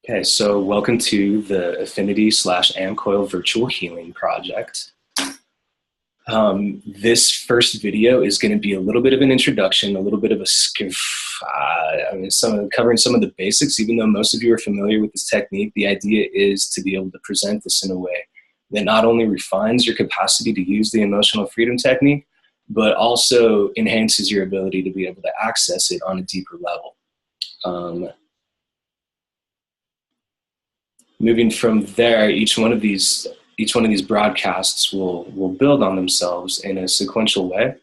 Okay, so welcome to the Affinity slash Amcoil Virtual Healing Project. This first video is going to be a little bit of an introduction, a little bit of a covering some of the basics. Even though most of you are familiar with this technique, the idea is to be able to present this in a way that not only refines your capacity to use the emotional freedom technique, but also enhances your ability to be able to access it on a deeper level. Moving from there, each one of these broadcasts will build on themselves in a sequential way,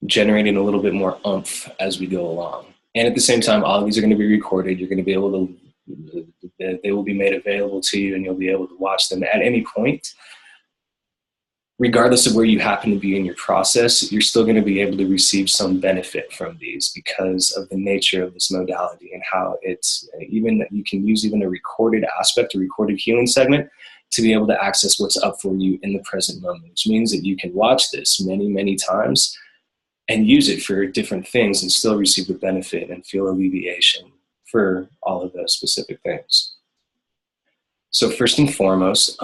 generating a little bit more oomph as we go along. And at the same time, all of these are going to be recorded. You're going to be able to, they will be made available to you, and you'll be able to watch them at any point. Regardless of where you happen to be in your process, you're still going to be able to receive some benefit from these because of the nature of this modality and how it's even you can use even a recorded aspect, a recorded healing segment, to be able to access what's up for you in the present moment, which means that you can watch this many, many times and use it for different things and still receive the benefit and feel alleviation for all of those specific things. So first and foremost,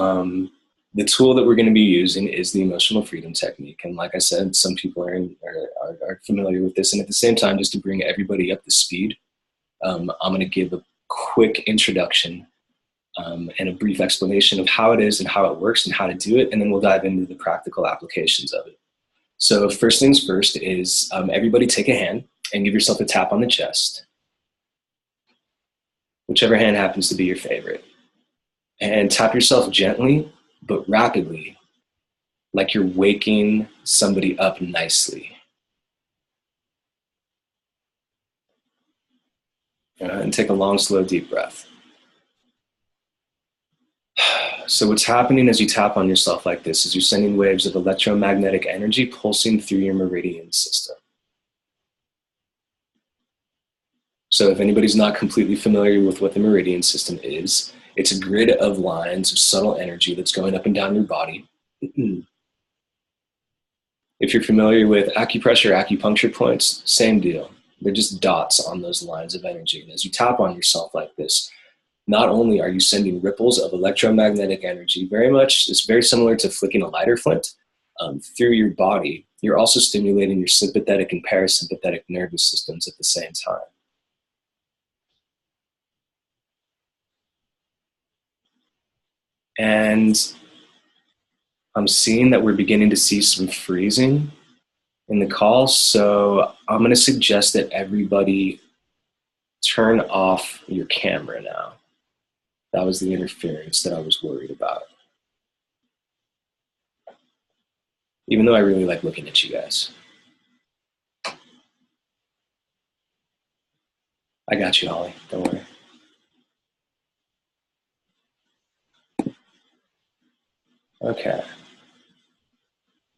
the tool that we're going to be using is the emotional freedom technique. And like I said, some people are familiar with this. And at the same time, just to bring everybody up to speed, I'm going to give a quick introduction and a brief explanation of how it is and how it works and how to do it. And then we'll dive into the practical applications of it. So first things first is everybody take a hand and give yourself a tap on the chest, whichever hand happens to be your favorite. And tap yourself gently but rapidly, like you're waking somebody up nicely. And take a long, slow, deep breath. So what's happening as you tap on yourself like this is you're sending waves of electromagnetic energy pulsing through your meridian system. So if anybody's not completely familiar with what the meridian system is, it's a grid of lines of subtle energy that's going up and down your body. If you're familiar with acupressure, acupuncture points, same deal. They're just dots on those lines of energy. And as you tap on yourself like this, not only are you sending ripples of electromagnetic energy, it's very similar to flicking a lighter flint through your body, you're also stimulating your sympathetic and parasympathetic nervous systems at the same time. And I'm seeing that we're beginning to see some freezing in the call. So I'm going to suggest that everybody turn off your camera now. That was the interference that I was worried about. Even though I really like looking at you guys. I got you, Holly. Don't worry. Okay.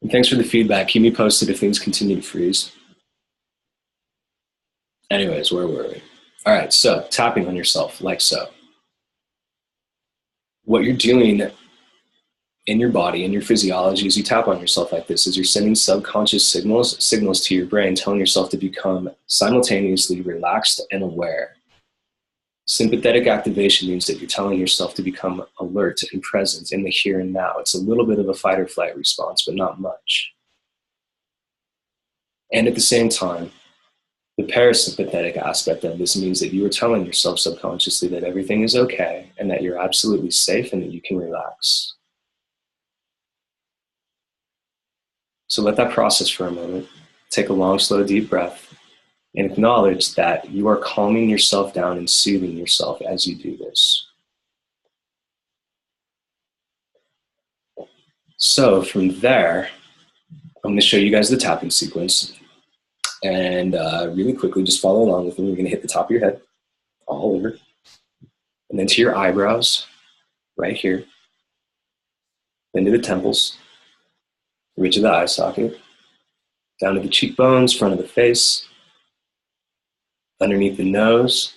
And thanks for the feedback. Keep me posted if things continue to freeze. Anyways, where were we? All right, so tapping on yourself like so. What you're doing in your body, in your physiology, as you tap on yourself like this, is you're sending subconscious signals to your brain, telling yourself to become simultaneously relaxed and aware. Sympathetic activation means that you're telling yourself to become alert and present in the here and now. It's a little bit of a fight or flight response, but not much. And at the same time, the parasympathetic aspect of this means that you are telling yourself subconsciously that everything is okay and that you're absolutely safe and that you can relax. So let that process for a moment. Take a long, slow, deep breath. And acknowledge that you are calming yourself down and soothing yourself as you do this. So from there, I'm going to show you guys the tapping sequence. And really quickly, just follow along with me. You're going to hit the top of your head, all over. And then to your eyebrows, right here. Then to the temples, ridge of the eye socket. Down to the cheekbones, front of the face. Underneath the nose,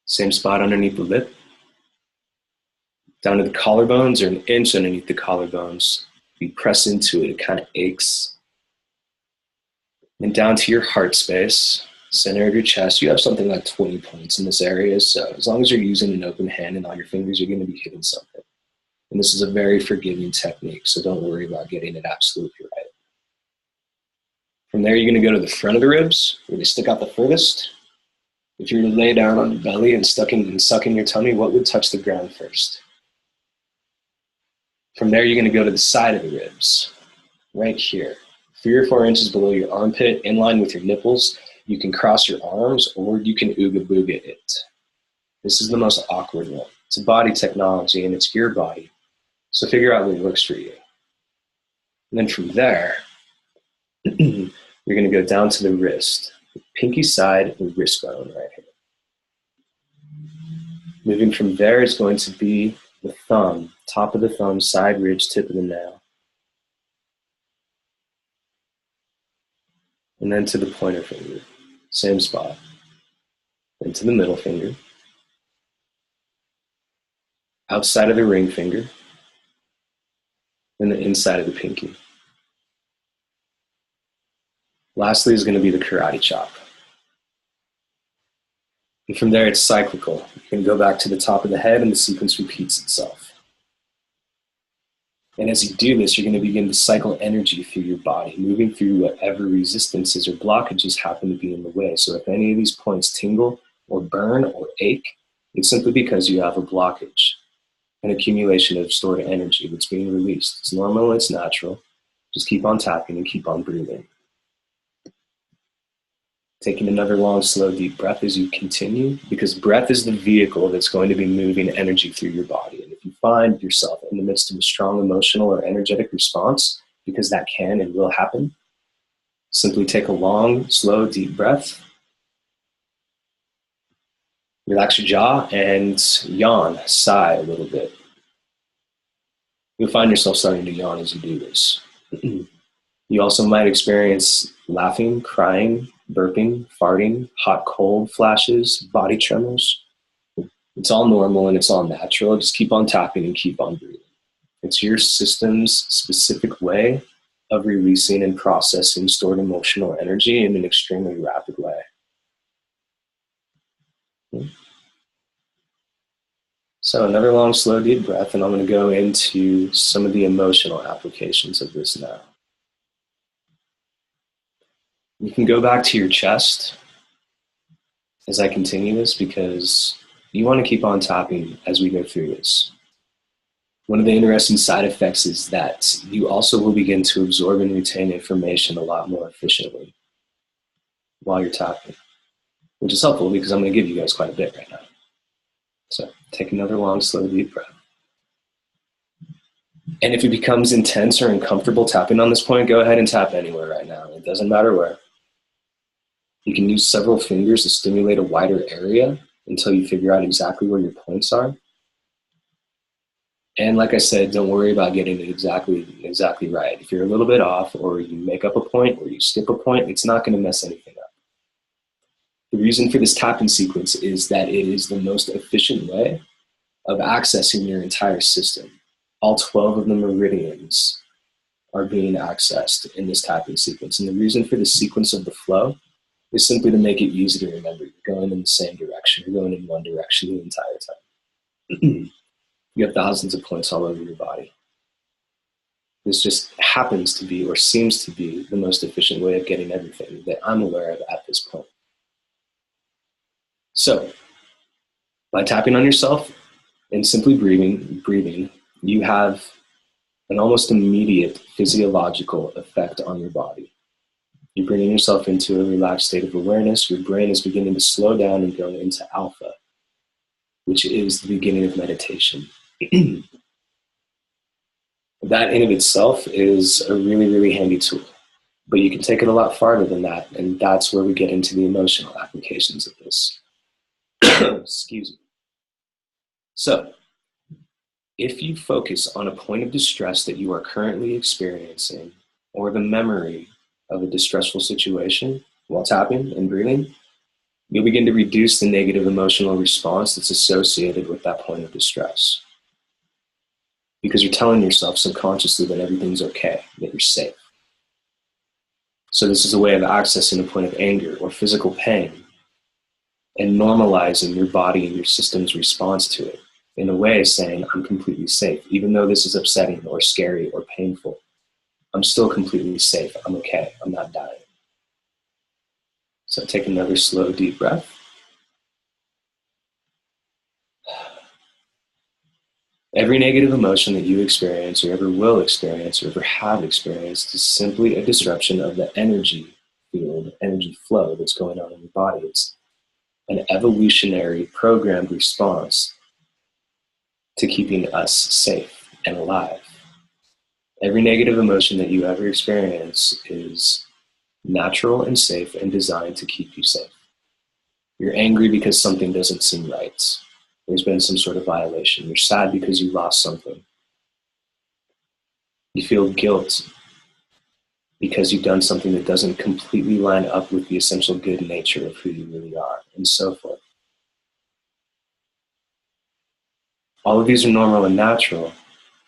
same spot underneath the lip, down to the collarbones or an inch underneath the collarbones. You press into it, it kind of aches. And down to your heart space, center of your chest. You have something like 20 points in this area. So as long as you're using an open hand and all your fingers, you're going to be hitting something. And this is a very forgiving technique, so don't worry about getting it absolutely right. From there, you're going to go to the front of the ribs, where they stick out the furthest. If you were to lay down on your belly and suck in your tummy, what would touch the ground first? From there, you're going to go to the side of the ribs, right here. 3 or 4 inches below your armpit, in line with your nipples. You can cross your arms, or you can ooga booga it. This is the most awkward one. It's a body technology, and it's your body. So figure out what works for you. And then from there, you're going to go down to the wrist, the pinky side of the wrist bone right here. Moving from there is going to be the thumb, top of the thumb, side ridge, tip of the nail. And then to the pointer finger, same spot. Then to the middle finger, outside of the ring finger, and the inside of the pinky. Lastly is going to be the karate chop. And from there, it's cyclical. You can go back to the top of the head and the sequence repeats itself. And as you do this, you're going to begin to cycle energy through your body, moving through whatever resistances or blockages happen to be in the way. So if any of these points tingle or burn or ache, it's simply because you have a blockage, an accumulation of stored energy that's being released. It's normal, it's natural. Just keep on tapping and keep on breathing. Taking another long, slow, deep breath as you continue, because breath is the vehicle that's going to be moving energy through your body. And if you find yourself in the midst of a strong emotional or energetic response, because that can and will happen, simply take a long, slow, deep breath. Relax your jaw and yawn, sigh a little bit. You'll find yourself starting to yawn as you do this. You also might experience laughing, crying, burping, farting, hot, cold flashes, body tremors. It's all normal and it's all natural. Just keep on tapping and keep on breathing. It's your system's specific way of releasing and processing stored emotional energy in an extremely rapid way. So another long, slow, deep breath, and I'm going to go into some of the emotional applications of this now. You can go back to your chest as I continue this, because you want to keep on tapping as we go through this. One of the interesting side effects is that you also will begin to absorb and retain information a lot more efficiently while you're tapping, which is helpful because I'm going to give you guys quite a bit right now. So take another long, slow, deep breath. And if it becomes intense or uncomfortable tapping on this point, go ahead and tap anywhere right now. It doesn't matter where. You can use several fingers to stimulate a wider area until you figure out exactly where your points are. And like I said, don't worry about getting it exactly right. If you're a little bit off, or you make up a point or you skip a point, it's not going to mess anything up. The reason for this tapping sequence is that it is the most efficient way of accessing your entire system. All 12 of the meridians are being accessed in this tapping sequence. And the reason for the sequence of the flow is simply to make it easy to remember. You're going in the same direction. You're going in one direction the entire time. You have thousands of points all over your body. This just happens to be, or seems to be, the most efficient way of getting everything that I'm aware of at this point. So, by tapping on yourself and simply breathing, you have an almost immediate physiological effect on your body. You're bringing yourself into a relaxed state of awareness. Your brain is beginning to slow down and go into alpha, which is the beginning of meditation. That in of itself is a really, really handy tool, but you can take it a lot farther than that, and that's where we get into the emotional applications of this. Excuse me. So, if you focus on a point of distress that you are currently experiencing, or the memory of a distressful situation while tapping and breathing, you'll begin to reduce the negative emotional response that's associated with that point of distress. Because you're telling yourself subconsciously that everything's okay, that you're safe. So this is a way of accessing a point of anger or physical pain and normalizing your body and your system's response to it in a way saying, I'm completely safe. Even though this is upsetting or scary or painful, I'm still completely safe. I'm okay. I'm not dying. So take another slow, deep breath. Every negative emotion that you experience or ever will experience or ever have experienced is simply a disruption of the energy field, energy flow that's going on in your body. It's an evolutionary programmed response to keeping us safe and alive. Every negative emotion that you ever experience is natural and safe and designed to keep you safe. You're angry because something doesn't seem right. There's been some sort of violation. You're sad because you lost something. You feel guilt because you've done something that doesn't completely line up with the essential good nature of who you really are, and so forth. All of these are normal and natural.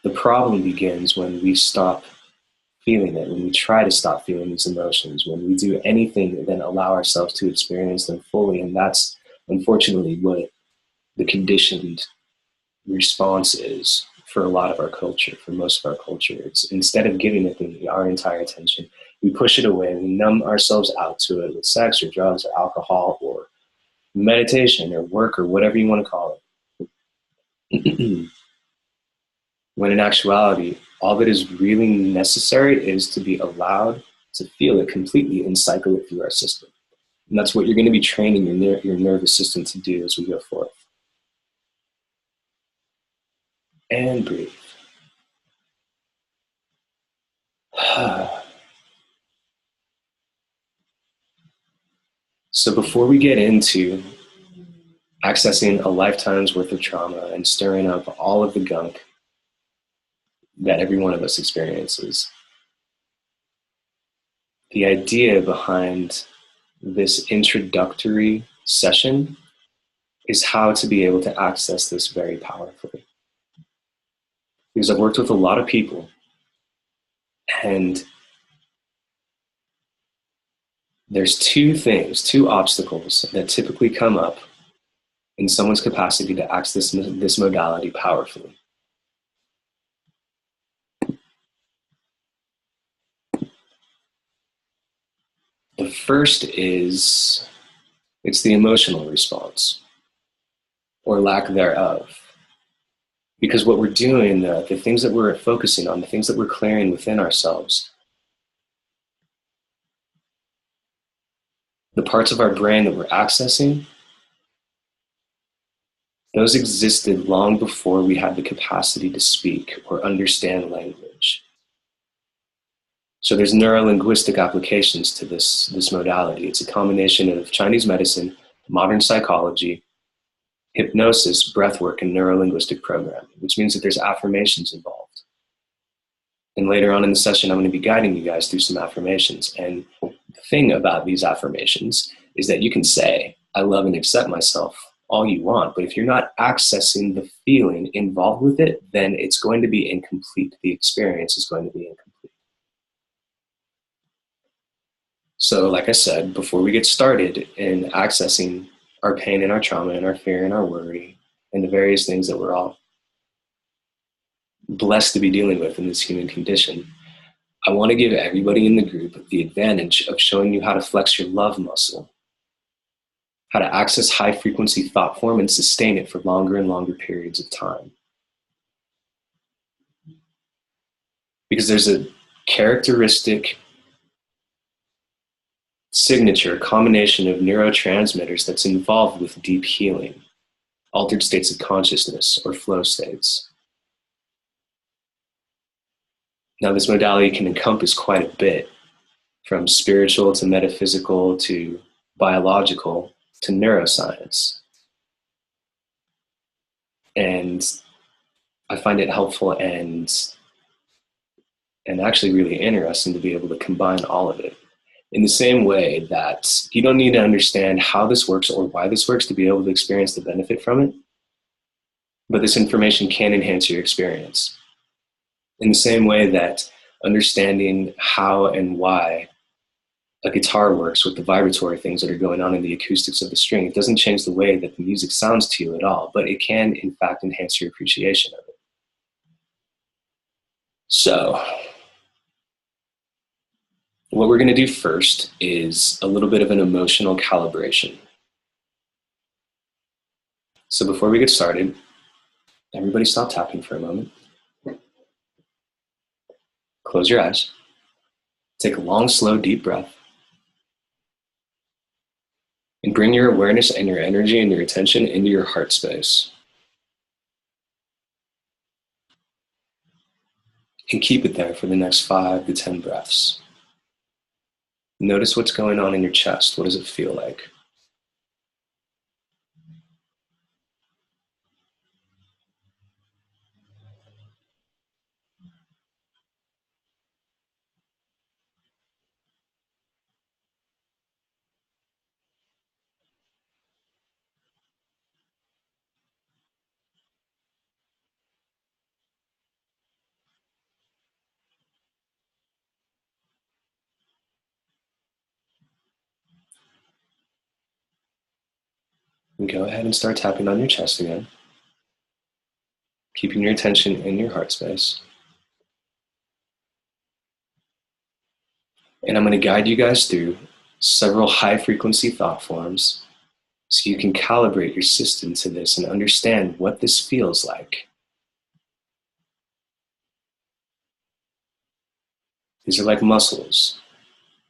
The problem begins when we stop feeling it, when we try to stop feeling these emotions, when we do anything than allow ourselves to experience them fully. And that's unfortunately what the conditioned response is for a lot of our culture, for most of our culture. It's instead of giving it our entire attention, we push it away, we numb ourselves out to it with sex or drugs or alcohol or meditation or work or whatever you want to call it. When in actuality, all that is really necessary is to be allowed to feel it completely and cycle it through our system. And that's what you're going to be training your nervous system to do as we go forth. And breathe. So before we get into accessing a lifetime's worth of trauma and stirring up all of the gunk that every one of us experiences, the idea behind this introductory session is how to be able to access this very powerfully. Because I've worked with a lot of people, and there's two obstacles that typically come up in someone's capacity to access this modality powerfully. The first is, it's the emotional response, or lack thereof. Because what we're doing, the things that we're focusing on, the things that we're clearing within ourselves, the parts of our brain that we're accessing, those existed long before we had the capacity to speak or understand language. So there's neurolinguistic applications to this modality. It's a combination of Chinese medicine, modern psychology, hypnosis, breathwork, and neurolinguistic programming, which means that there's affirmations involved. And later on in the session, I'm going to be guiding you guys through some affirmations. And the thing about these affirmations is that you can say, I love and accept myself all you want, but if you're not accessing the feeling involved with it, then it's going to be incomplete. The experience is going to be incomplete. So like I said, before we get started in accessing our pain and our trauma and our fear and our worry and the various things that we're all blessed to be dealing with in this human condition, I want to give everybody in the group the advantage of showing you how to flex your love muscle, how to access high frequency thought form and sustain it for longer and longer periods of time. Because there's a characteristic signature, combination of neurotransmitters that's involved with deep healing, altered states of consciousness, or flow states. Now, this modality can encompass quite a bit, from spiritual to metaphysical to biological to neuroscience. And I find it helpful and actually really interesting to be able to combine all of it. In the same way that you don't need to understand how this works or why this works to be able to experience the benefit from it, but this information can enhance your experience. In the same way that understanding how and why a guitar works with the vibratory things that are going on in the acoustics of the string. It doesn't change the way that the music sounds to you at all, but it can, in fact, enhance your appreciation of it. So, what we're going to do first is a little bit of an emotional calibration. So before we get started, everybody stop tapping for a moment. Close your eyes. Take a long, slow, deep breath. And bring your awareness and your energy and your attention into your heart space. And keep it there for the next 5 to 10 breaths. Notice what's going on in your chest. What does it feel like? And go ahead and start tapping on your chest again, keeping your attention in your heart space. And I'm going to guide you guys through several high frequency thought forms so you can calibrate your system to this and understand what this feels like. These are like muscles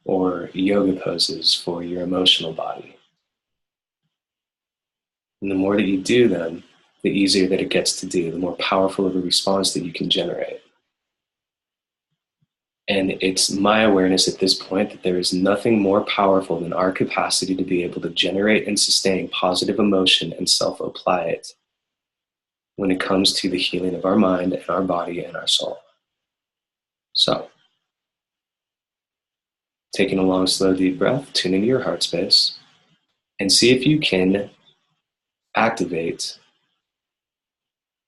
or yoga poses for your emotional body. And the more that you do them, the easier that it gets to do, the more powerful of a response that you can generate. And it's my awareness at this point that there is nothing more powerful than our capacity to be able to generate and sustain positive emotion and self-apply it when it comes to the healing of our mind and our body and our soul. So, taking a long, slow, deep breath, tune into your heart space, and see if you can activate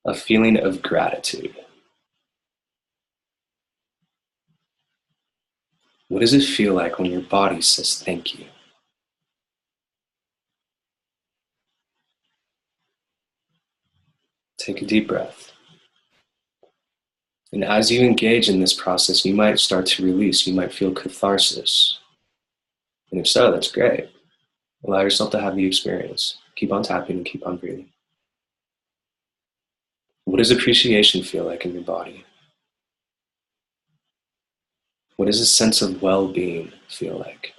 a feeling of gratitude. What does it feel like when your body says thank you? Take a deep breath. And as you engage in this process, you might start to release. You might feel catharsis. And if so, that's great. Allow yourself to have the experience. Keep on tapping and keep on breathing. What does appreciation feel like in your body? What does a sense of well-being feel like?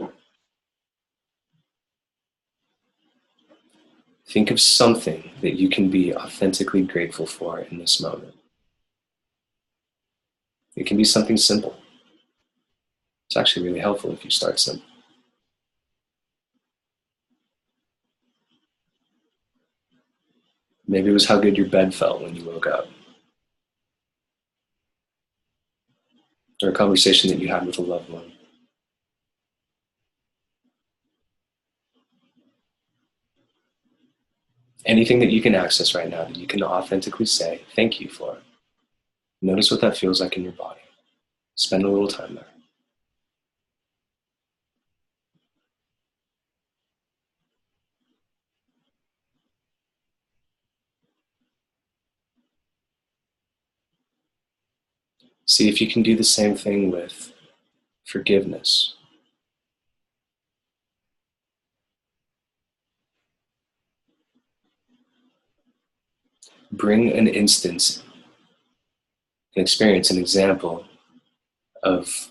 Think of something that you can be authentically grateful for in this moment. It can be something simple. It's actually really helpful if you start simple. Maybe it was how good your bed felt when you woke up, or a conversation that you had with a loved one. Anything that you can access right now that you can authentically say thank you for. Notice what that feels like in your body. Spend a little time there. See if you can do the same thing with forgiveness. Bring an instance, an experience, an example of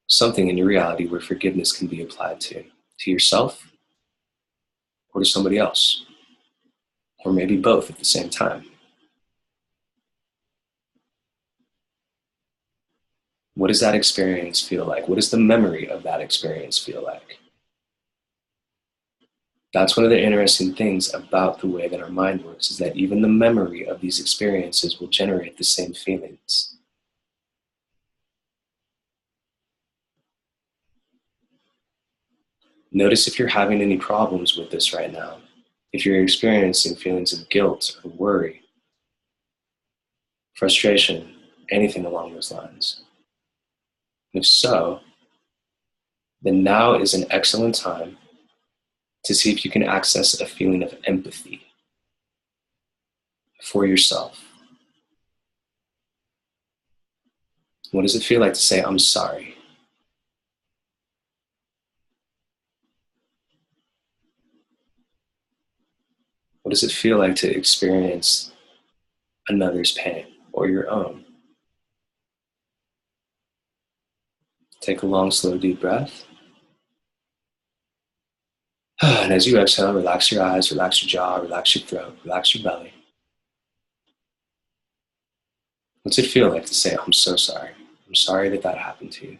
something in your reality where forgiveness can be applied to yourself or to somebody else, or maybe both at the same time. What does that experience feel like? What does the memory of that experience feel like? That's one of the interesting things about the way that our mind works, is that even the memory of these experiences will generate the same feelings. Notice if you're having any problems with this right now. If you're experiencing feelings of guilt or worry, frustration, anything along those lines. If so, then now is an excellent time to see if you can access a feeling of empathy for yourself. What does it feel like to say, I'm sorry? What does it feel like to experience another's pain or your own? Take a long, slow, deep breath. And as you exhale, relax your eyes, relax your jaw, relax your throat, relax your belly. What's it feel like to say, I'm so sorry? I'm sorry that that happened to you.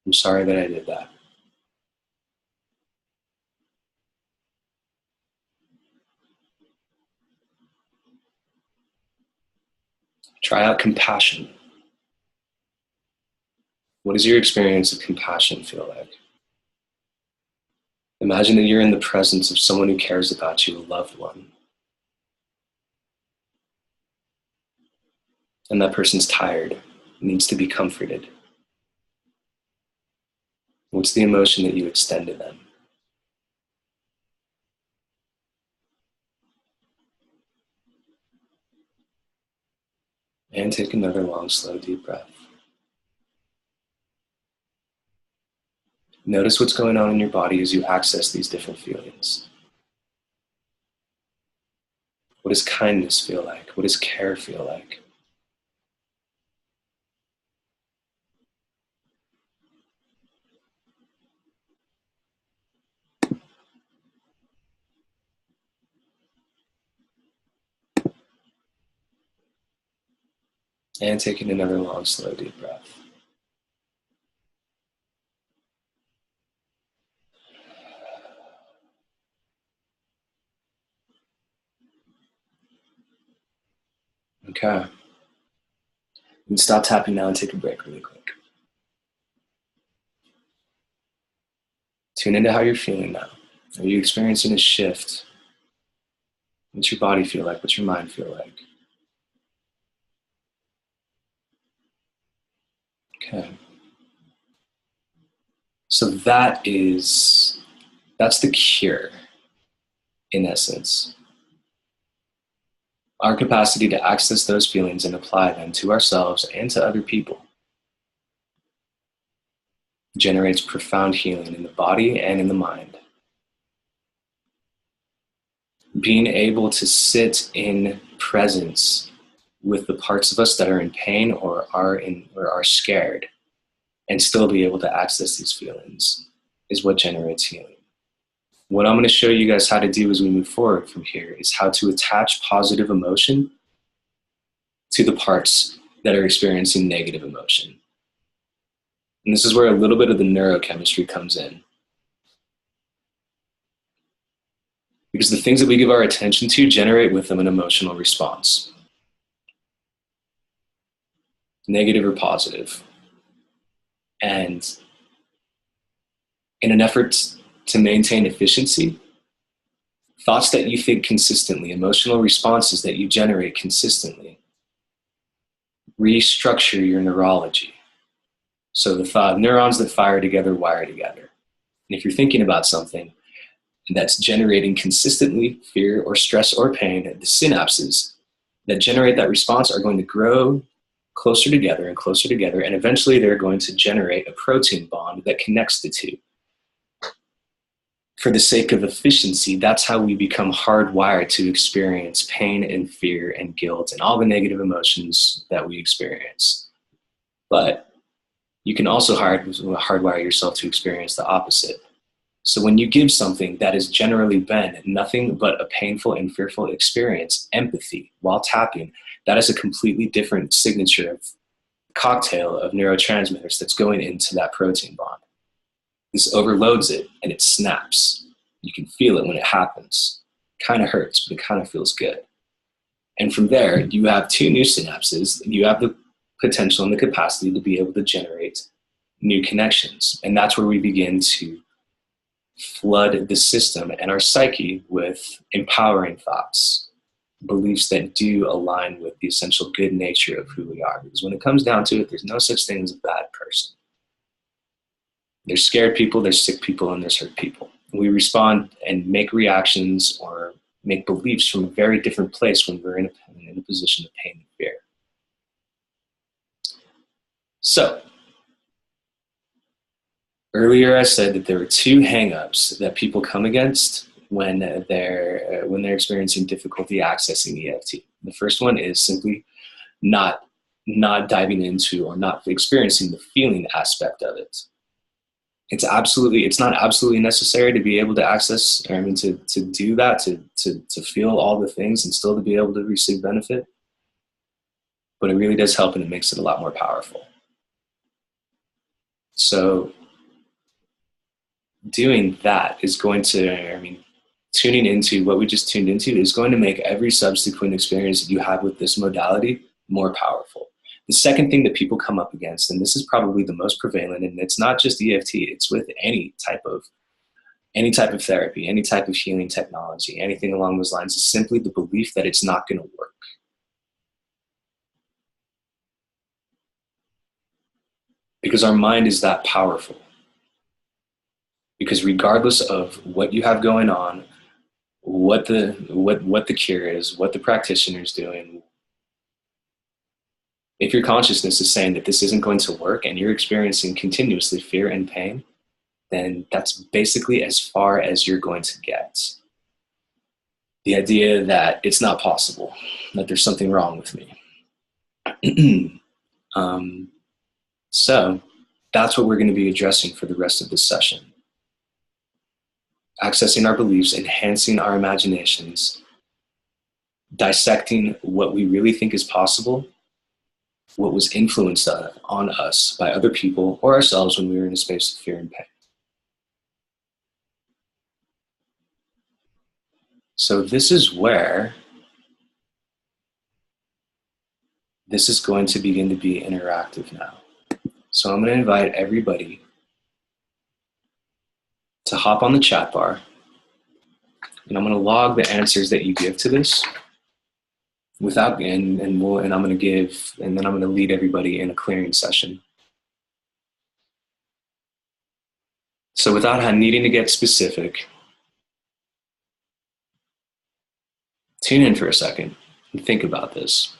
I'm sorry that I did that. Try out compassion. What does your experience of compassion feel like? Imagine that you're in the presence of someone who cares about you, a loved one. And that person's tired, needs to be comforted. What's the emotion that you extend to them? And take another long, slow, deep breath. Notice what's going on in your body as you access these different feelings. What does kindness feel like? What does care feel like? And taking another long, slow, deep breath. Okay. You can stop tapping now and take a break really quick. Tune into how you're feeling now. Are you experiencing a shift? What's your body feel like? What's your mind feel like? Okay. So that's the cure, in essence. Our capacity to access those feelings and apply them to ourselves and to other people generates profound healing in the body and in the mind. Being able to sit in presence with the parts of us that are in pain or are scared and still be able to access these feelings is what generates healing. What I'm going to show you guys how to do as we move forward from here is how to attach positive emotion to the parts that are experiencing negative emotion. And this is where a little bit of the neurochemistry comes in. Because the things that we give our attention to generate with them an emotional response. Negative or positive. And in an effort to maintain efficiency, thoughts that you think consistently, emotional responses that you generate consistently, restructure your neurology. So the neurons that fire together wire together. And if you're thinking about something that's generating consistently fear or stress or pain, the synapses that generate that response are going to grow closer together, and eventually they're going to generate a protein bond that connects the two. For the sake of efficiency, that's how we become hardwired to experience pain and fear and guilt and all the negative emotions that we experience. But you can also hardwire yourself to experience the opposite. So when you give something that has generally been nothing but a painful and fearful experience, empathy, while tapping, that is a completely different signature of cocktail of neurotransmitters that's going into that protein bond. This overloads it and it snaps. You can feel it when it happens. Kind of hurts, but it kind of feels good. And from there, you have two new synapses. You have the potential and the capacity to be able to generate new connections. And that's where we begin to flood the system and our psyche with empowering thoughts, beliefs that do align with the essential good nature of who we are. Because when it comes down to it, there's no such thing as a bad person. There's scared people, there's sick people, and there's hurt people. We respond and make reactions or make beliefs from a very different place when we're in a position of pain and fear. So, earlier I said that there were two hangups that people come against when they're experiencing difficulty accessing EFT. The first one is simply not diving into or not experiencing the feeling aspect of it. It's not absolutely necessary to be able to access, I mean, to do that, to feel all the things and still to be able to receive benefit. But it really does help, and it makes it a lot more powerful. So doing that is going to, I mean, tuning into what we just tuned into is going to make every subsequent experience that you have with this modality more powerful. The second thing that people come up against, and this is probably the most prevalent, and it's not just EFT, it's with any type of therapy, any type of healing technology, anything along those lines, is simply the belief that it's not going to work. Because our mind is that powerful. Because regardless of what you have going on, what the cure is, what the practitioner is doing, if your consciousness is saying that this isn't going to work and you're experiencing continuously fear and pain, then that's basically as far as you're going to get. The idea that it's not possible, that there's something wrong with me. So that's what we're going to be addressing for the rest of this session. Accessing our beliefs, enhancing our imaginations, dissecting what we really think is possible, what was influenced on us by other people or ourselves when we were in a space of fear and pain. So this is where this is going to begin to be interactive now. So I'm going to invite everybody to hop on the chat bar, and I'm going to log the answers that you give to this and I'm going to give, and then I'm going to lead everybody in a clearing session. So without needing to get specific, tune in for a second and think about this.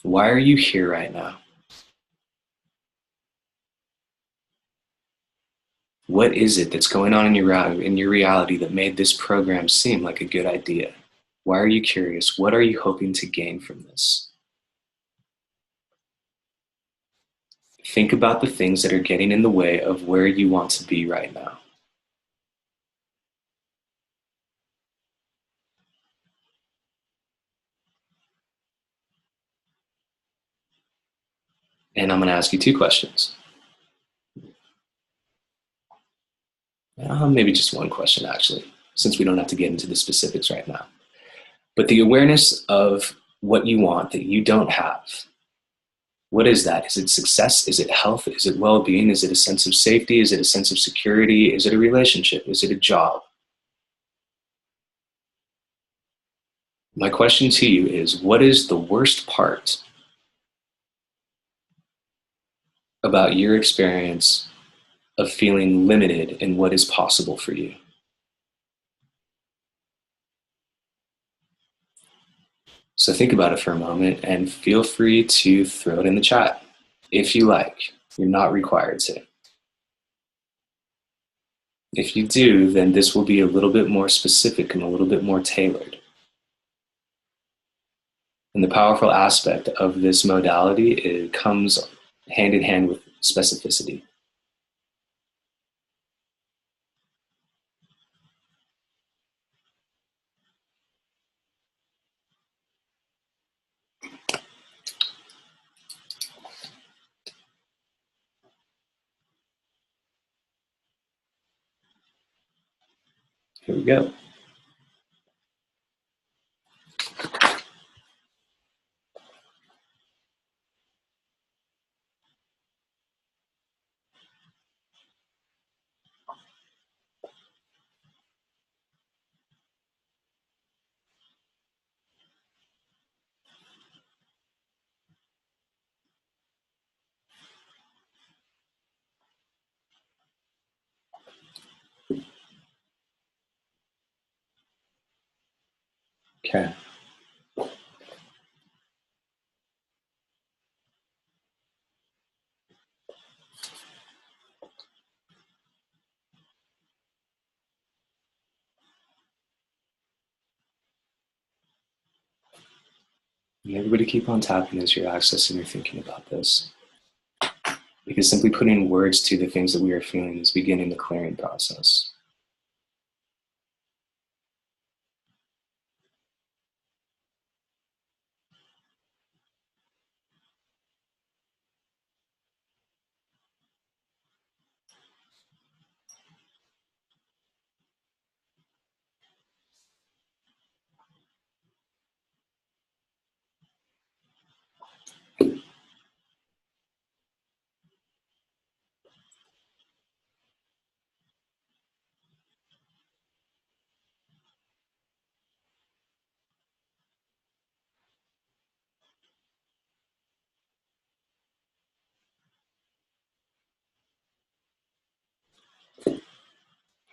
Why are you here right now? What is it that's going on in your reality that made this program seem like a good idea? Why are you curious? What are you hoping to gain from this? Think about the things that are getting in the way of where you want to be right now. And I'm going to ask you two questions. Maybe just one question, actually, since we don't have to get into the specifics right now. But the awareness of what you want that you don't have. What is that? Is it success? Is it health? Is it well-being? Is it a sense of safety? Is it a sense of security? Is it a relationship? Is it a job? My question to you is, what is the worst part about your experience of feeling limited in what is possible for you? So think about it for a moment and feel free to throw it in the chat if you like. You're not required to. If you do, then this will be a little bit more specific and a little bit more tailored. And the powerful aspect of this modality, it comes hand in hand with specificity. Here we go. Okay. And everybody keep on tapping as you're accessing or thinking about this. Because simply putting words to the things that we are feeling is beginning the clearing process.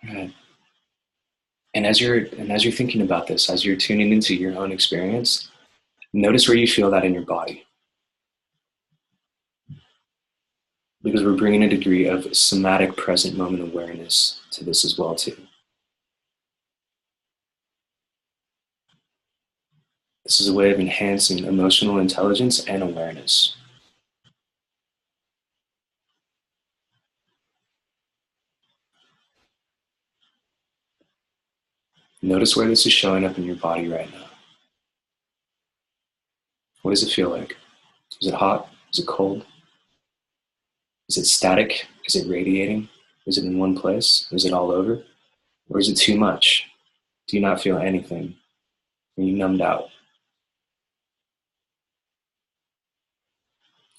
Right. And as you're thinking about this, as you're tuning into your own experience, notice where you feel that in your body. Because we're bringing a degree of somatic present moment awareness to this as well too. This is a way of enhancing emotional intelligence and awareness. Notice where this is showing up in your body right now. What does it feel like? Is it hot? Is it cold? Is it static? Is it radiating? Is it in one place? Is it all over? Or is it too much? Do you not feel anything? Are you numbed out?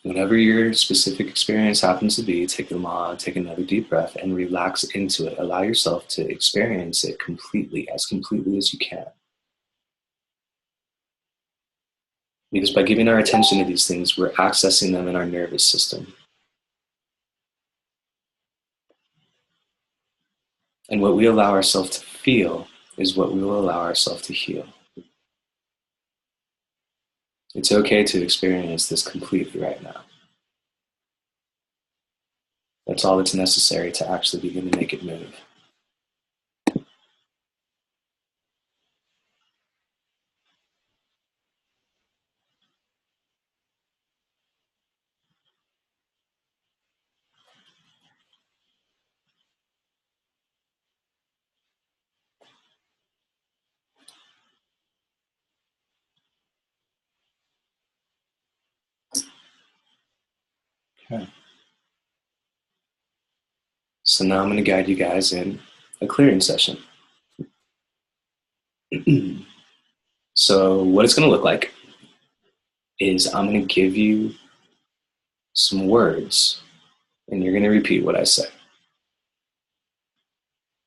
Whatever your specific experience happens to be, take another deep breath and relax into it. Allow yourself to experience it completely as you can. Because by giving our attention to these things, we're accessing them in our nervous system. And what we allow ourselves to feel is what we will allow ourselves to heal. It's okay to experience this completely right now. That's all that's necessary to actually begin to make it move. Okay. So now I'm going to guide you guys in a clearing session. So what it's going to look like is I'm going to give you some words and you're going to repeat what I say.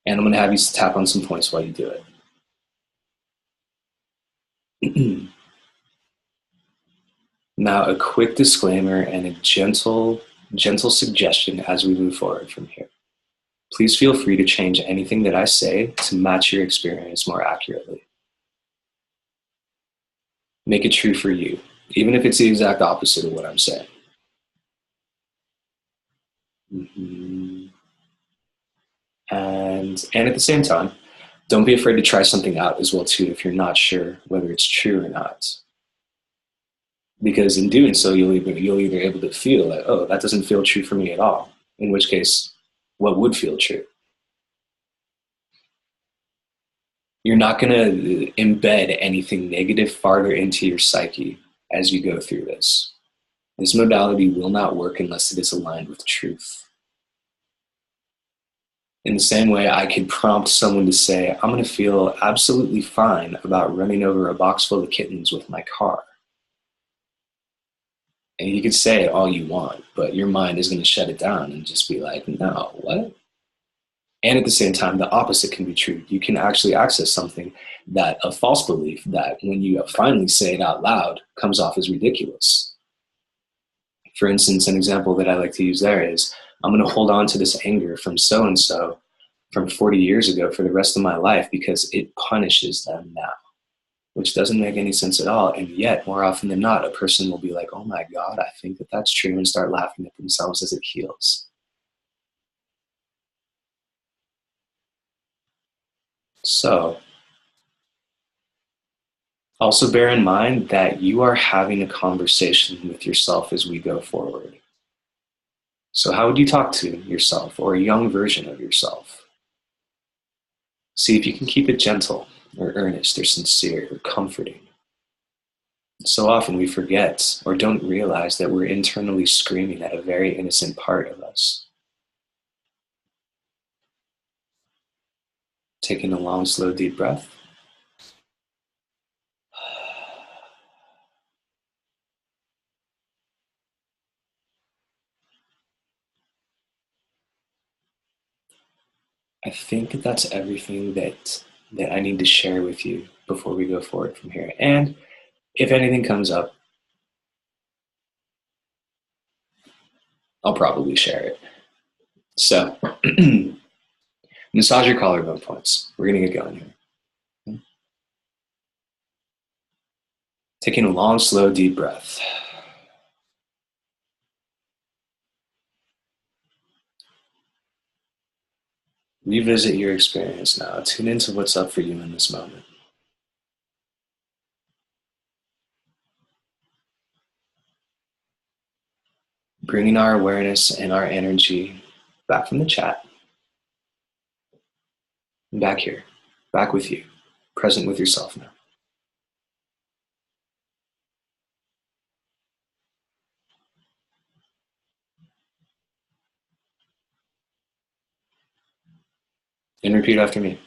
And I'm going to have you tap on some points while you do it. Now, a quick disclaimer and a gentle suggestion as we move forward from here. Please feel free to change anything that I say to match your experience more accurately. Make it true for you, even if it's the exact opposite of what I'm saying. And at the same time, don't be afraid to try something out as well too if you're not sure whether it's true or not. Because in doing so, you'll either able to feel like, oh, that doesn't feel true for me at all. In which case, what would feel true? You're not going to embed anything negative farther into your psyche as you go through this. This modality will not work unless it is aligned with truth. In the same way, I could prompt someone to say, I'm going to feel absolutely fine about running over a box full of kittens with my car. And you could say it all you want, but your mind is going to shut it down and just be like, no, what? And at the same time, the opposite can be true. You can actually access something that a false belief that when you finally say it out loud comes off as ridiculous. For instance, an example that I like to use there is, I'm going to hold on to this anger from so-and-so from 40 years ago for the rest of my life because it punishes them now. which doesn't make any sense at all. And yet, more often than not, a person will be like, oh my God, I think that that's true, and start laughing at themselves as it heals. So, also bear in mind that you are having a conversation with yourself as we go forward. So, how would you talk to yourself or a young version of yourself? See if you can keep it gentle or earnest or sincere or comforting. So often we forget or don't realize that we're internally screaming at a very innocent part of us. Taking a long, slow, deep breath. I think that's everything that I need to share with you before we go forward from here. And if anything comes up, I'll probably share it. So, massage your collarbone points. We're going to get going here. Taking a long, slow, deep breath. Revisit your experience now. Tune into what's up for you in this moment. Bringing our awareness and our energy back from the chat, and back here, back with you, present with yourself now. And repeat after me.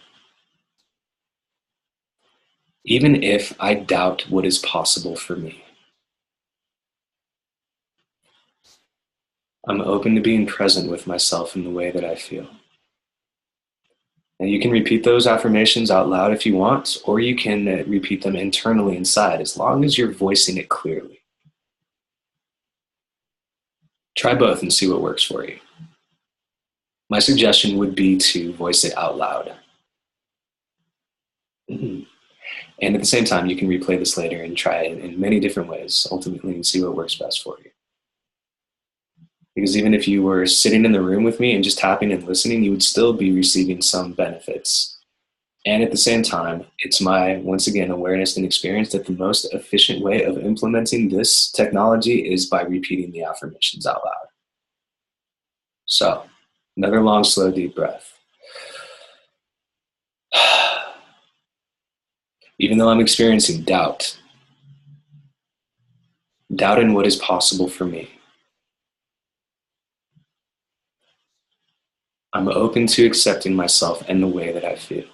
Even if I doubt what is possible for me, I'm open to being present with myself in the way that I feel. And you can repeat those affirmations out loud if you want, or you can repeat them internally inside, as long as you're voicing it clearly. Try both and see what works for you. My suggestion would be to voice it out loud. Mm-hmm. And at the same time, you can replay this later and try it in many different ways, ultimately, and see what works best for you. Because even if you were sitting in the room with me and just tapping and listening, you would still be receiving some benefits. And at the same time, it's my, once again, awareness and experience that the most efficient way of implementing this technology is by repeating the affirmations out loud. So, another long, slow, deep breath. Even though I'm experiencing doubt in what is possible for me, I'm open to accepting myself and the way that I feel.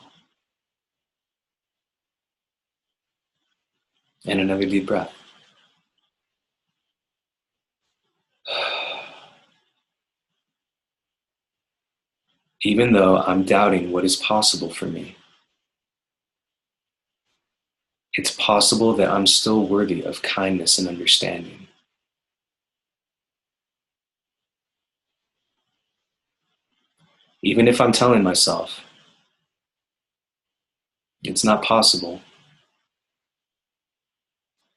And another deep breath. Even though I'm doubting what is possible for me, it's possible that I'm still worthy of kindness and understanding. Even if I'm telling myself, it's not possible.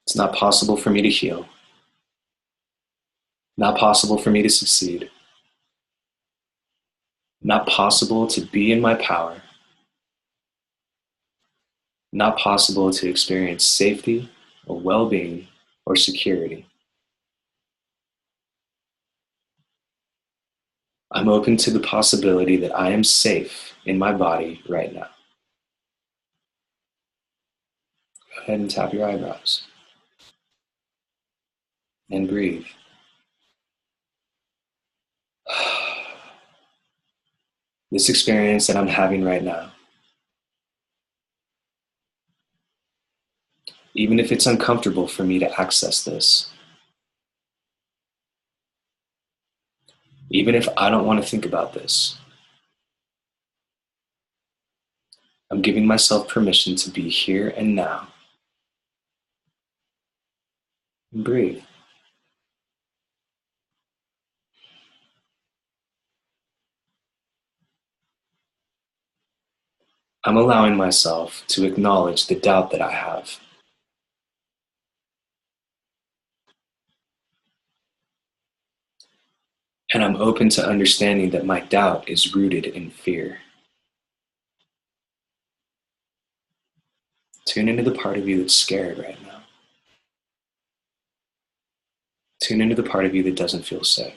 It's not possible for me to heal. Not possible for me to succeed. Not possible to be in my power. Not possible to experience safety or well-being or security. I'm open to the possibility that I am safe in my body right now. Go ahead and tap your eyebrows. And breathe. This experience that I'm having right now, even if it's uncomfortable for me to access this, even if I don't want to think about this, I'm giving myself permission to be here and now. And breathe. I'm allowing myself to acknowledge the doubt that I have. And I'm open to understanding that my doubt is rooted in fear. Tune into the part of you that's scared right now. Tune into the part of you that doesn't feel safe.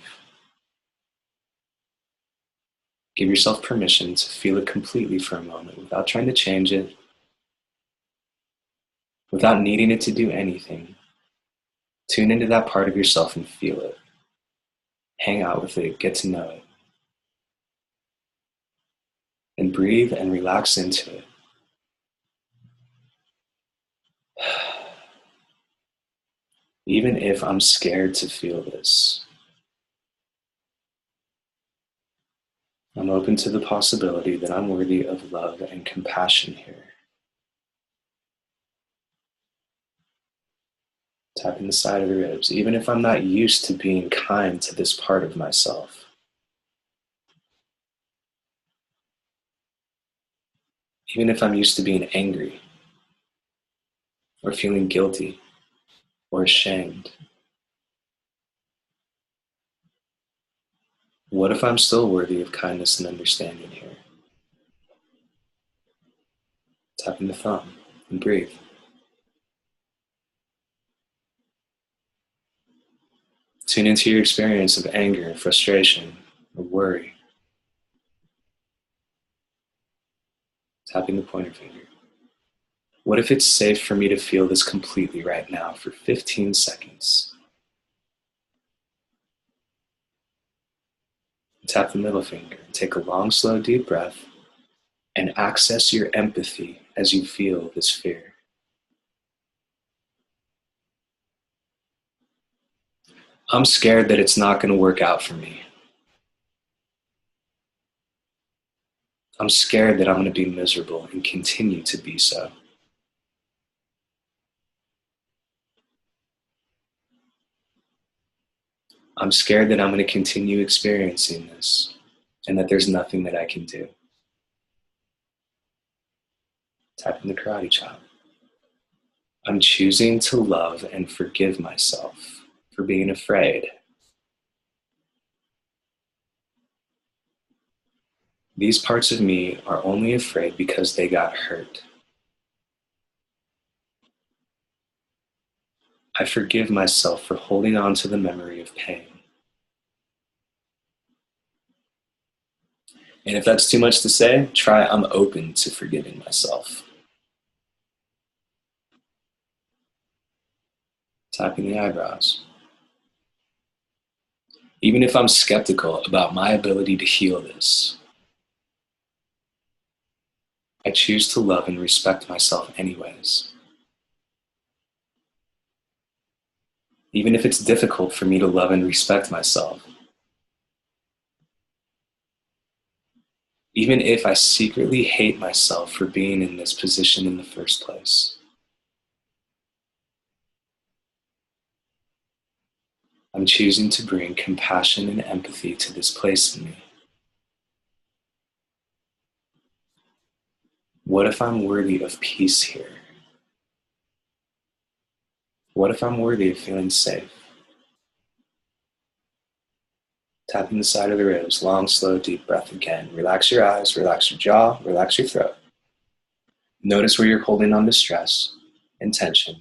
Give yourself permission to feel it completely for a moment without trying to change it, without needing it to do anything. Tune into that part of yourself and feel it. Hang out with it, get to know it. And breathe and relax into it. Even if I'm scared to feel this, I'm open to the possibility that I'm worthy of love and compassion here. Tapping the side of the ribs, even if I'm not used to being kind to this part of myself. Even if I'm used to being angry, or feeling guilty, or ashamed. What if I'm still worthy of kindness and understanding here? Tapping the thumb and breathe. Tune into your experience of anger, frustration, or worry. Tapping the pointer finger. What if it's safe for me to feel this completely right now for 15 seconds? Tap the middle finger. Take a long, slow, deep breath and access your empathy as you feel this fear. I'm scared that it's not going to work out for me. I'm scared that I'm going to be miserable and continue to be so. I'm scared that I'm going to continue experiencing this and that there's nothing that I can do. Tapping the karate chop. I'm choosing to love and forgive myself for being afraid. These parts of me are only afraid because they got hurt. I forgive myself for holding on to the memory of pain. And if that's too much to say, try I'm open to forgiving myself. Tapping the eyebrows. Even if I'm skeptical about my ability to heal this, I choose to love and respect myself anyways. Even if it's difficult for me to love and respect myself. Even if I secretly hate myself for being in this position in the first place. I'm choosing to bring compassion and empathy to this place in me. What if I'm worthy of peace here? What if I'm worthy of feeling safe? Tapping the side of the ribs, long, slow, deep breath again. Relax your eyes, relax your jaw, relax your throat. Notice where you're holding on to stress and tension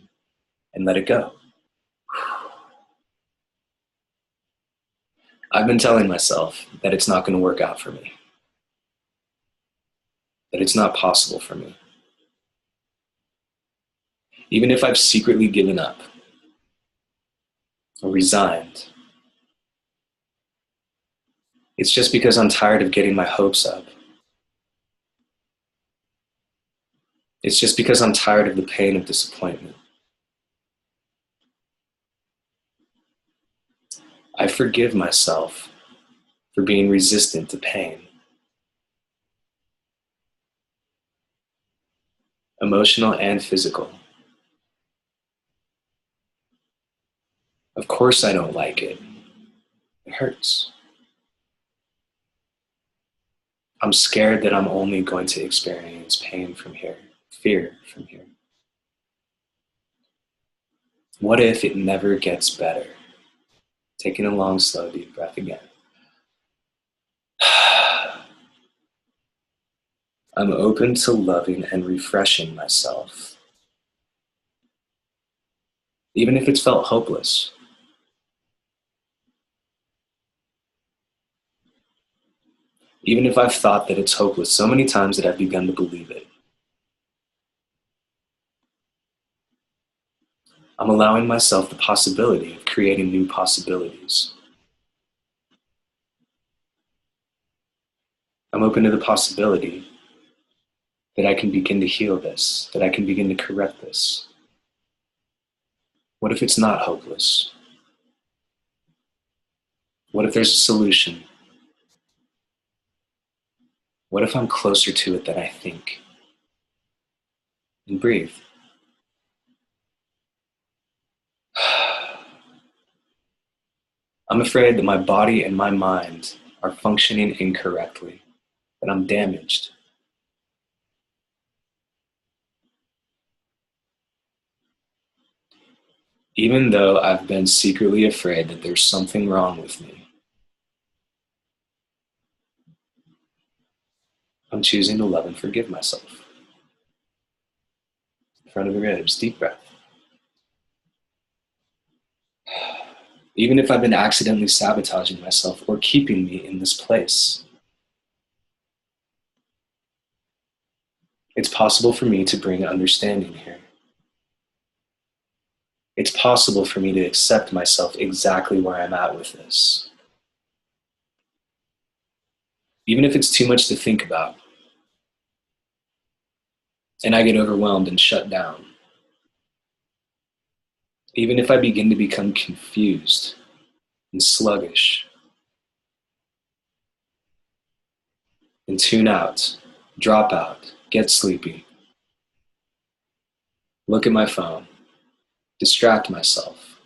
and let it go. I've been telling myself that it's not going to work out for me, that it's not possible for me. Even if I've secretly given up or resigned, it's just because I'm tired of getting my hopes up. It's just because I'm tired of the pain of disappointment. I forgive myself for being resistant to pain. Emotional and physical. Of course I don't like it. It hurts. I'm scared that I'm only going to experience pain from here, fear from here. What if it never gets better? Taking a long, slow, deep breath again. I'm open to loving and refreshing myself, even if it's felt hopeless. Even if I've thought that it's hopeless so many times that I've begun to believe it. I'm allowing myself the possibility of creating new possibilities. I'm open to the possibility that I can begin to heal this, that I can begin to correct this. What if it's not hopeless? What if there's a solution? What if I'm closer to it than I think? And breathe. I'm afraid that my body and my mind are functioning incorrectly, that I'm damaged. Even though I've been secretly afraid that there's something wrong with me, I'm choosing to love and forgive myself. In front of the ribs, deep breath. Even if I've been accidentally sabotaging myself or keeping me in this place, it's possible for me to bring understanding here. It's possible for me to accept myself exactly where I'm at with this. Even if it's too much to think about, and I get overwhelmed and shut down. Even if I begin to become confused and sluggish, and tune out, drop out, get sleepy, look at my phone, distract myself,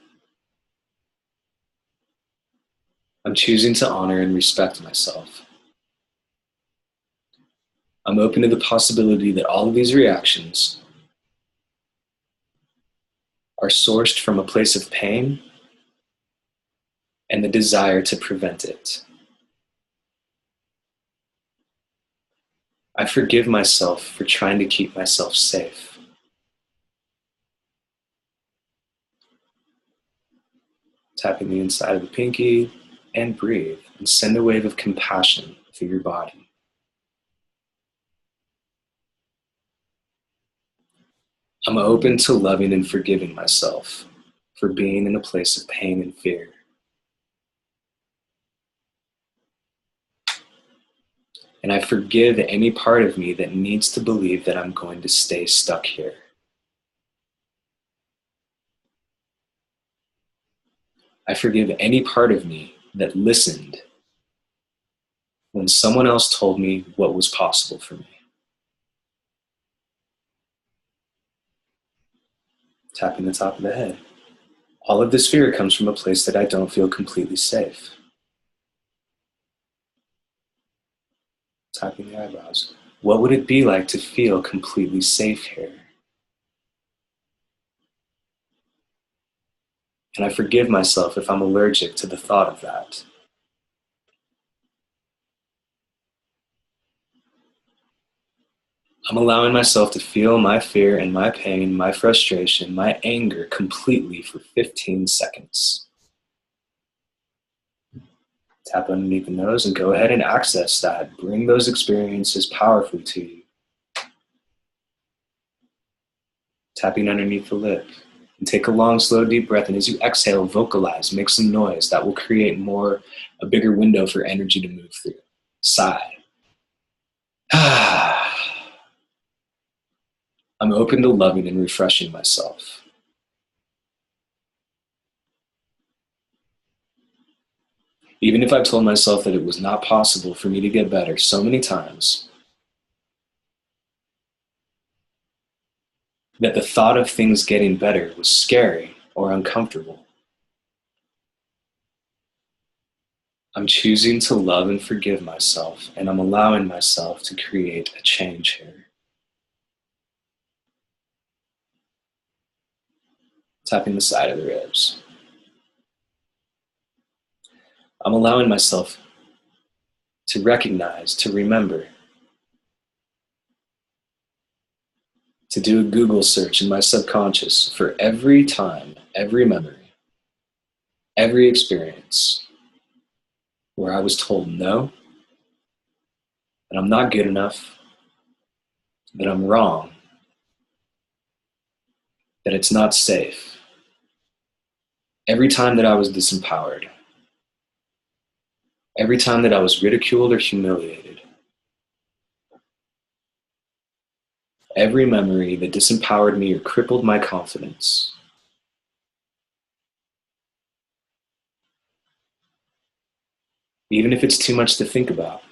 I'm choosing to honor and respect myself. I'm open to the possibility that all of these reactions are sourced from a place of pain and the desire to prevent it. I forgive myself for trying to keep myself safe. Tapping the inside of the pinky, and breathe, and send a wave of compassion through your body. I'm open to loving and forgiving myself for being in a place of pain and fear. And I forgive any part of me that needs to believe that I'm going to stay stuck here. I forgive any part of me that listened when someone else told me what was possible for me. Tapping the top of the head. All of this fear comes from a place that I don't feel completely safe. Tapping the eyebrows. What would it be like to feel completely safe here? And I forgive myself if I'm allergic to the thought of that. I'm allowing myself to feel my fear and my pain, my frustration, my anger completely for 15 seconds. Tap underneath the nose and go ahead and access that. Bring those experiences powerfully to you. Tapping underneath the lip. And take a long, slow, deep breath. And as you exhale, vocalize, make some noise. That will create a bigger window for energy to move through. Sigh. I'm open to loving and refreshing myself. Even if I've told myself that it was not possible for me to get better so many times, that the thought of things getting better was scary or uncomfortable, I'm choosing to love and forgive myself, and I'm allowing myself to create a change here. Tapping the side of the ribs. I'm allowing myself to recognize, to remember, to do a Google search in my subconscious for every time, every memory, every experience where I was told no, that I'm not good enough, that I'm wrong, that it's not safe. Every time that I was disempowered, every time that I was ridiculed or humiliated, every memory that disempowered me or crippled my confidence, even if it's too much to think about,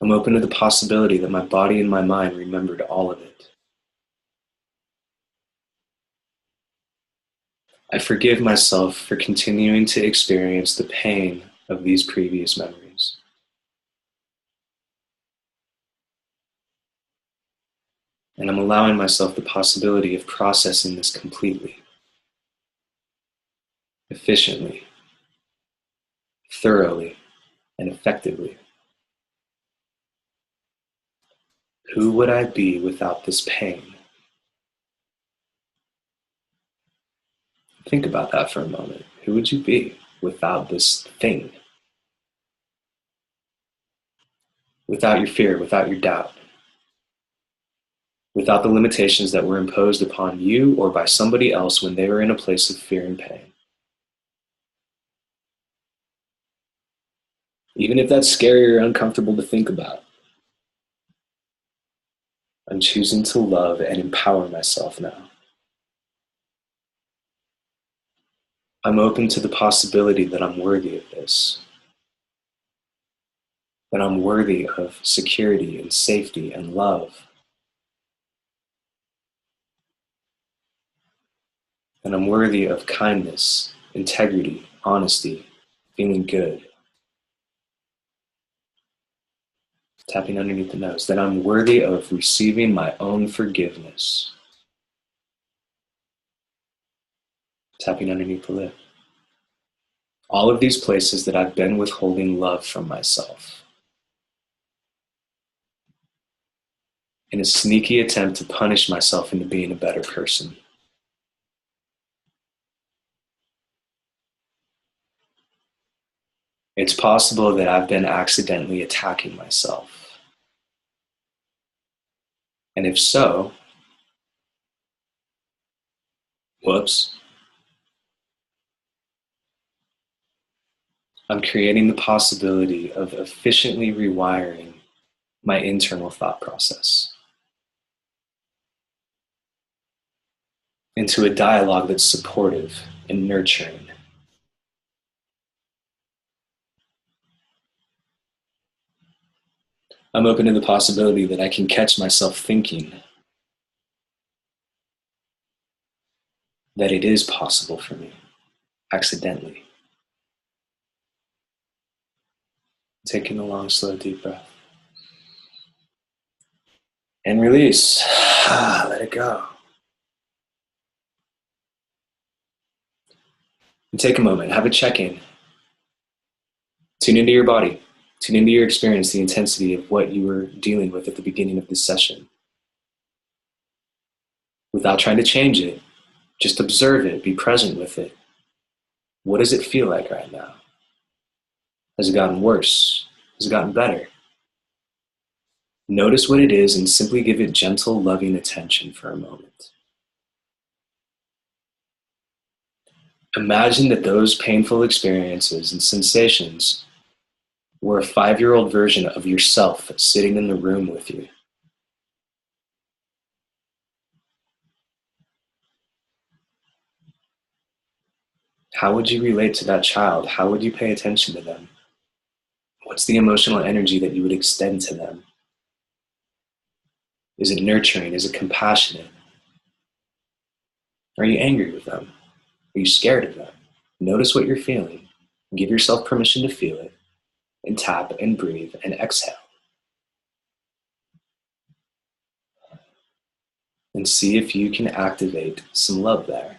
I'm open to the possibility that my body and my mind remembered all of it. I forgive myself for continuing to experience the pain of these previous memories. And I'm allowing myself the possibility of processing this completely, efficiently, thoroughly, and effectively. Who would I be without this pain? Think about that for a moment. Who would you be without this thing? Without your fear, without your doubt, without the limitations that were imposed upon you or by somebody else when they were in a place of fear and pain. Even if that's scary or uncomfortable to think about, I'm choosing to love and empower myself now. I'm open to the possibility that I'm worthy of this, that I'm worthy of security and safety and love, and I'm worthy of kindness, integrity, honesty, feeling good. Tapping underneath the nose, that I'm worthy of receiving my own forgiveness. Tapping underneath the lip. All of these places that I've been withholding love from myself in a sneaky attempt to punish myself into being a better person. It's possible that I've been accidentally attacking myself. And if so, whoops, I'm creating the possibility of efficiently rewiring my internal thought process into a dialogue that's supportive and nurturing. I'm open to the possibility that I can catch myself thinking that it is possible for me, accidentally. Taking a long, slow, deep breath. And release. Let it go. And take a moment, have a check-in. Tune into your body. Tune into your experience, the intensity of what you were dealing with at the beginning of this session. Without trying to change it, just observe it, be present with it. What does it feel like right now? Has it gotten worse? Has it gotten better? Notice what it is and simply give it gentle, loving attention for a moment. Imagine that those painful experiences and sensations were a 5-year-old version of yourself sitting in the room with you. How would you relate to that child? How would you pay attention to them? What's the emotional energy that you would extend to them? Is it nurturing? Is it compassionate? Are you angry with them? Are you scared of them? Notice what you're feeling. Give yourself permission to feel it, and tap and breathe and exhale. And see if you can activate some love there.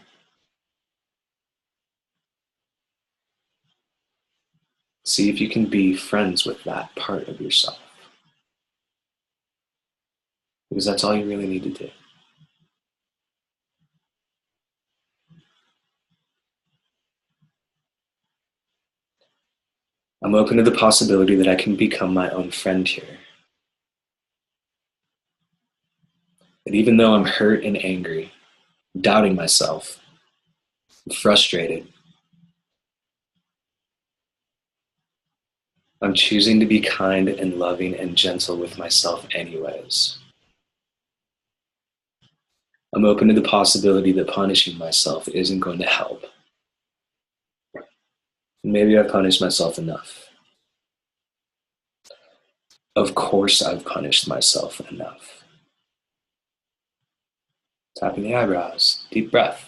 See if you can be friends with that part of yourself. Because that's all you really need to do. I'm open to the possibility that I can become my own friend here. That even though I'm hurt and angry, doubting myself, frustrated, I'm choosing to be kind and loving and gentle with myself anyways. I'm open to the possibility that punishing myself isn't going to help. Maybe I've punished myself enough. Of course I've punished myself enough. Tapping the eyebrows, deep breath.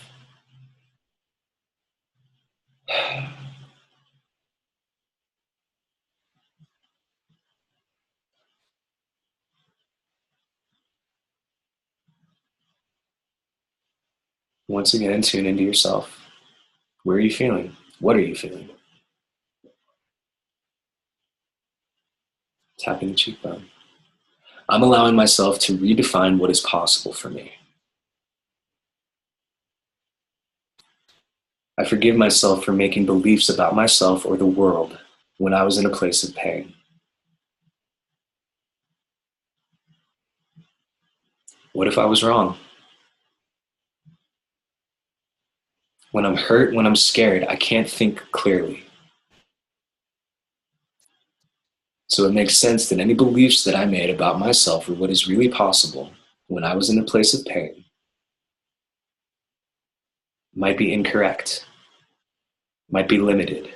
Once again, tune into yourself. Where are you feeling? What are you feeling? Tapping the cheekbone. I'm allowing myself to redefine what is possible for me. I forgive myself for making beliefs about myself or the world when I was in a place of pain. What if I was wrong? When I'm hurt, when I'm scared, I can't think clearly. So it makes sense that any beliefs that I made about myself or what is really possible when I was in a place of pain might be incorrect, might be limited.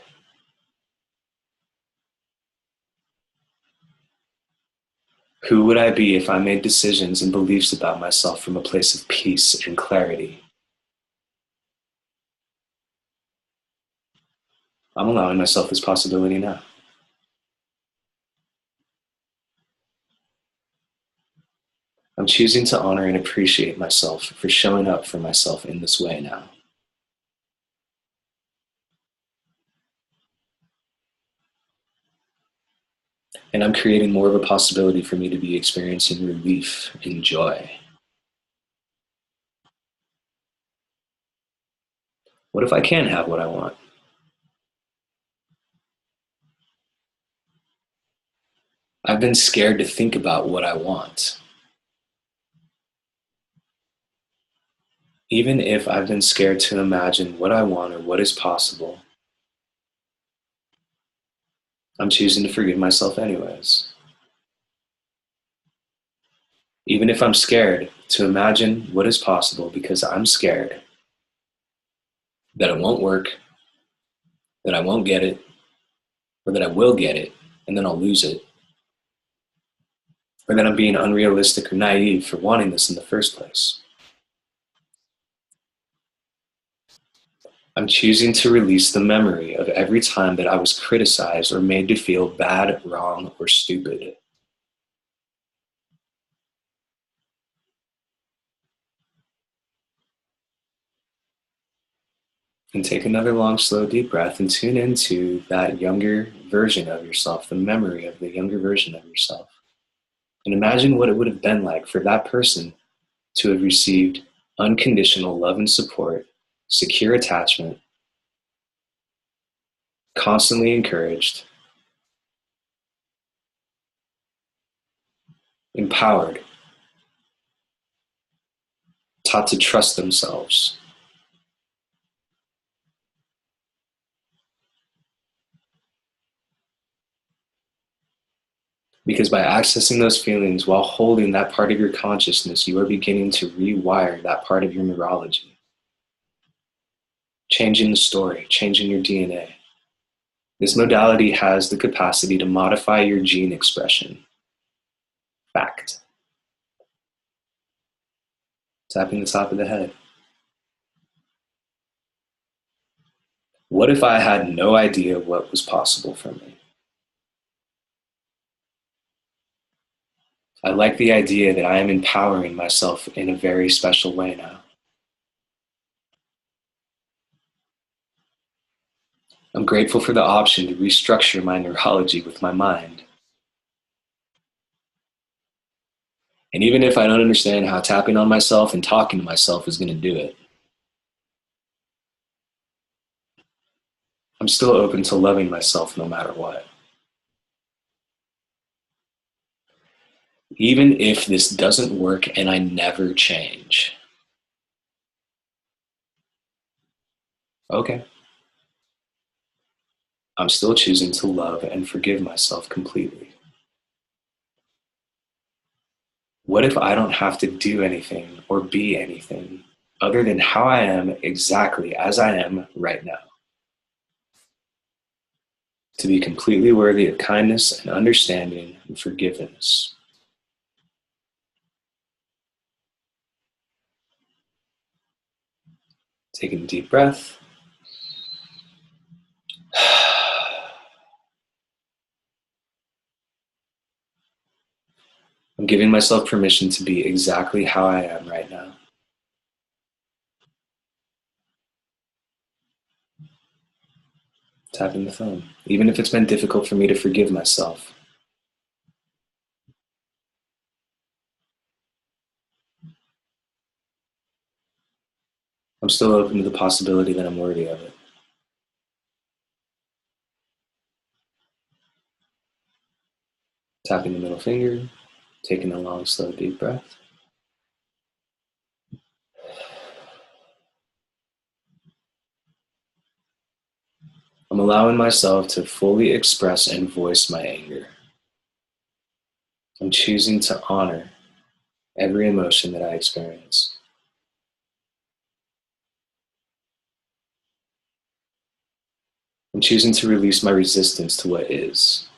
Who would I be if I made decisions and beliefs about myself from a place of peace and clarity? I'm allowing myself this possibility now. I'm choosing to honor and appreciate myself for showing up for myself in this way now. And I'm creating more of a possibility for me to be experiencing relief and joy. What if I can't have what I want? I've been scared to think about what I want. Even if I've been scared to imagine what I want or what is possible, I'm choosing to forgive myself anyways. Even if I'm scared to imagine what is possible because I'm scared that it won't work, that I won't get it, or that I will get it and then I'll lose it, or that I'm being unrealistic or naive for wanting this in the first place. I'm choosing to release the memory of every time that I was criticized or made to feel bad, wrong, or stupid. And take another long, slow, deep breath and tune into that younger version of yourself, the memory of the younger version of yourself. And imagine what it would have been like for that person to have received unconditional love and support, secure attachment, constantly encouraged, empowered, taught to trust themselves. Because by accessing those feelings while holding that part of your consciousness, you are beginning to rewire that part of your neurology, changing the story, changing your DNA. This modality has the capacity to modify your gene expression. Fact. Tapping the top of the head. What if I had no idea what was possible for me? I like the idea that I am empowering myself in a very special way now. I'm grateful for the option to restructure my neurology with my mind. And even if I don't understand how tapping on myself and talking to myself is going to do it, I'm still open to loving myself no matter what. Even if this doesn't work and I never change. Okay. I'm still choosing to love and forgive myself completely. What if I don't have to do anything or be anything other than how I am exactly as I am right now? To be completely worthy of kindness and understanding and forgiveness. Taking a deep breath. I'm giving myself permission to be exactly how I am right now. Tapping the phone, even if it's been difficult for me to forgive myself. I'm still open to the possibility that I'm worthy of it. Tapping the middle finger, taking a long, slow, deep breath. I'm allowing myself to fully express and voice my anger. I'm choosing to honor every emotion that I experience. I'm choosing to release my resistance to what is.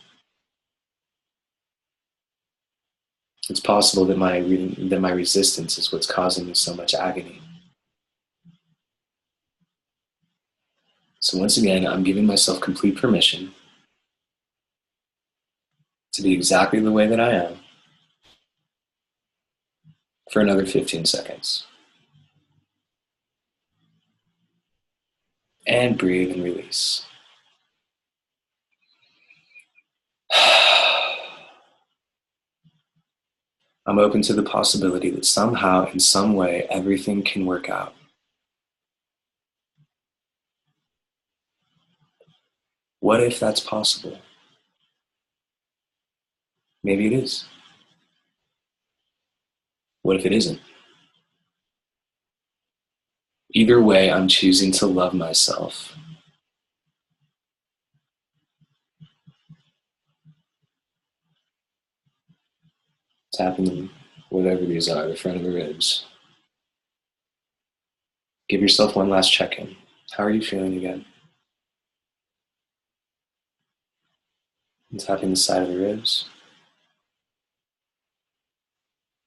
It's possible that my resistance is what's causing me so much agony. So once again, I'm giving myself complete permission to be exactly the way that I am for another 15 seconds. And breathe and release. I'm open to the possibility that somehow, in some way, everything can work out. What if that's possible? Maybe it is. What if it isn't? Either way, I'm choosing to love myself. Tapping whatever these are, the front of the ribs. Give yourself one last check-in. How are you feeling again? And tapping the side of the ribs.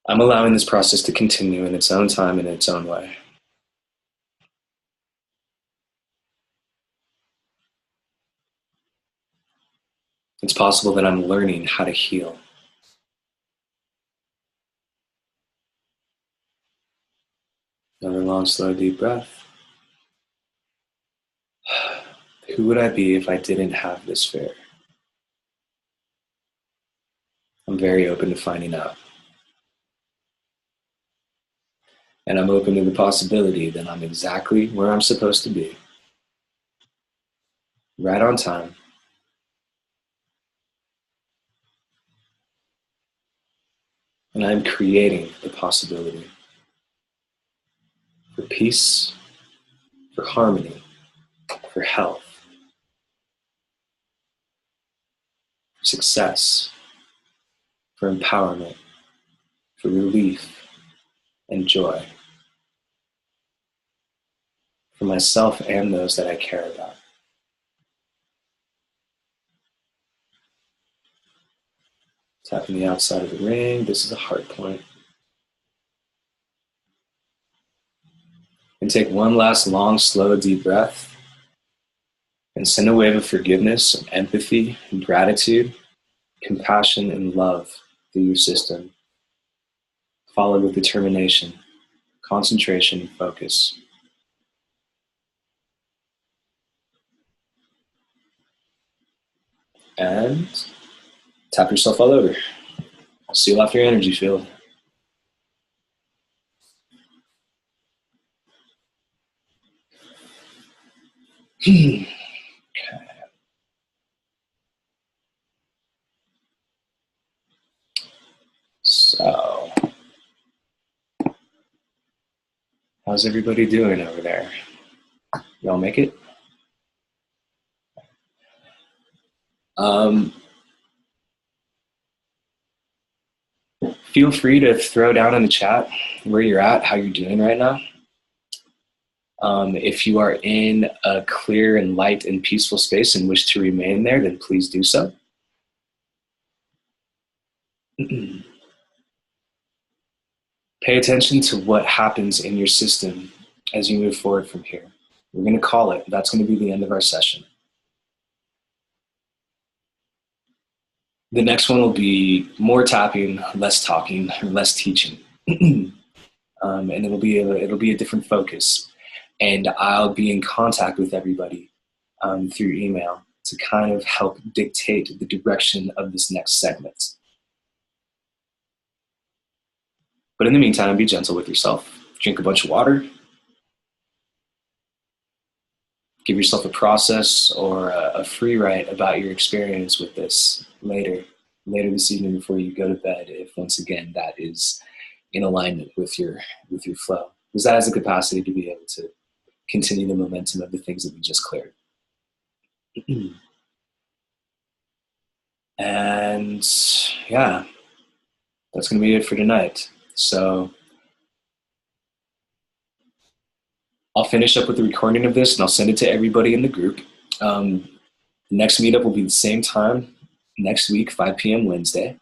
I'm allowing this process to continue in its own time and in its own way. It's possible that I'm learning how to heal. Another long, slow, deep breath. Who would I be if I didn't have this fear? I'm very open to finding out. And I'm open to the possibility that I'm exactly where I'm supposed to be. Right on time. And I'm creating the possibility for peace, for harmony, for health, for success, for empowerment, for relief and joy, for myself and those that I care about. Tapping the outside of the ring. This is a heart point. And take one last long, slow, deep breath. And send a wave of forgiveness, and empathy, and gratitude, compassion, and love through your system, followed with determination, concentration, and focus. And tap yourself all over. Seal off your energy field. Okay. So, how's everybody doing over there? Y'all make it? Feel free to throw down in the chat where you're at, how you're doing right now. If you are in a clear and light and peaceful space and wish to remain there, then please do so. Pay attention to what happens in your system as you move forward from here. We're going to call it. That's going to be the end of our session. The next one will be more tapping, less talking, less teaching. And it'll be a different focus. And I'll be in contact with everybody through email to kind of help dictate the direction of this next segment. But in the meantime, be gentle with yourself. Drink a bunch of water. Give yourself a process or a free write about your experience with this later this evening before you go to bed, if once again that is in alignment with your flow. Because that has the capacity to be able to continue the momentum of the things that we just cleared. And yeah, that's going to be it for tonight. So I'll finish up with the recording of this and I'll send it to everybody in the group. The next meetup will be the same time next week, 5 p.m. Wednesday.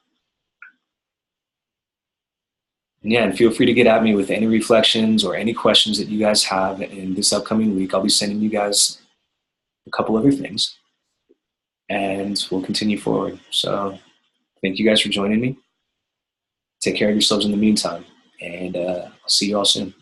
And yeah, and feel free to get at me with any reflections or any questions that you guys have in this upcoming week. I'll be sending you guys a couple other things and we'll continue forward. So thank you guys for joining me. Take care of yourselves in the meantime, and I'll see you all soon.